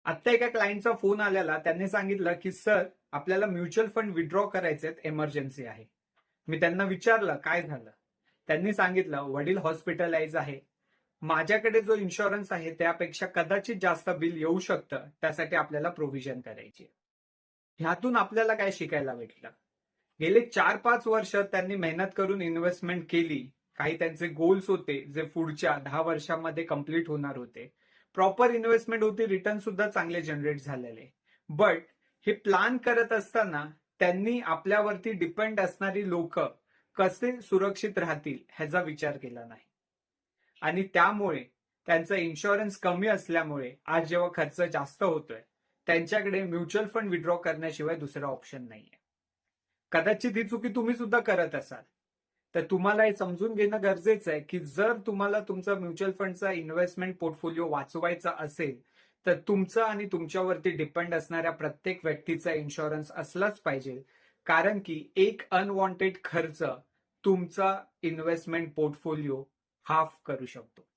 आत्ता एका क्लायंटचा फोन आलेला. त्यांनी सांगितलं, की "सर, आपल्याला म्युच्युअल फंड विथड्रॉ करायचे आहेत, एमर्जन्सी आहे." मी त्यांना विचारलं, "काय झालं?" त्यांनी सांगितलं, "वडील हॉस्पिटलाइज आहे. माझ्याकडे जो इन्शुरन्स आहे त्यापेक्षा कदाचित जास्त बिल येऊ शकतं. त्यासाठी आपल्याला प्रोव्हिजन करायची आहे." ह्यातून आपल्याला काय शिकायला भेटलं? गेले 4-5 वर्ष त्यांनी मेहनत करून इन्व्हेस्टमेंट केली. काही त्यांचे गोल्स होते, जे पुढच्या 10 वर्षांमध्ये कंप्लीट होणार होते. प्रॉपर इन्व्हेस्टमेंट होती, रिटर्न सुद्धा चांगले जनरेट झालेले. बट हे प्लॅन करत असताना त्यांनी आपल्यावरती डिपेंड असणारी लोक कसे सुरक्षित राहतील ह्याचा विचार केला नाही. आणि त्यामुळे त्यांचा इन्शुरन्स कमी असल्यामुळे आज जेव्हा खर्च जास्त होतोय, त्यांच्याकडे म्युच्युअल फंड विथड्रॉ करण्याशिवाय दुसरा ऑप्शन नाहीये. कदाचित ही चुकी तुम्ही सुद्धा करत असाल. तर तुम्हाला हे समजून घेणं गरजेचं आहे, की जर तुम्हाला तुमचा म्युच्युअल फंडचा इन्व्हेस्टमेंट पोर्टफोलिओ वाचवायचा असेल, तर तुमचा आणि तुमच्यावरती डिपेंड असणाऱ्या प्रत्येक व्यक्तीचा इन्शुरन्स असलाच पाहिजे. कारण की एक अनवॉन्टेड खर्च तुमचा इन्व्हेस्टमेंट पोर्टफोलिओ हाफ करू शकतो.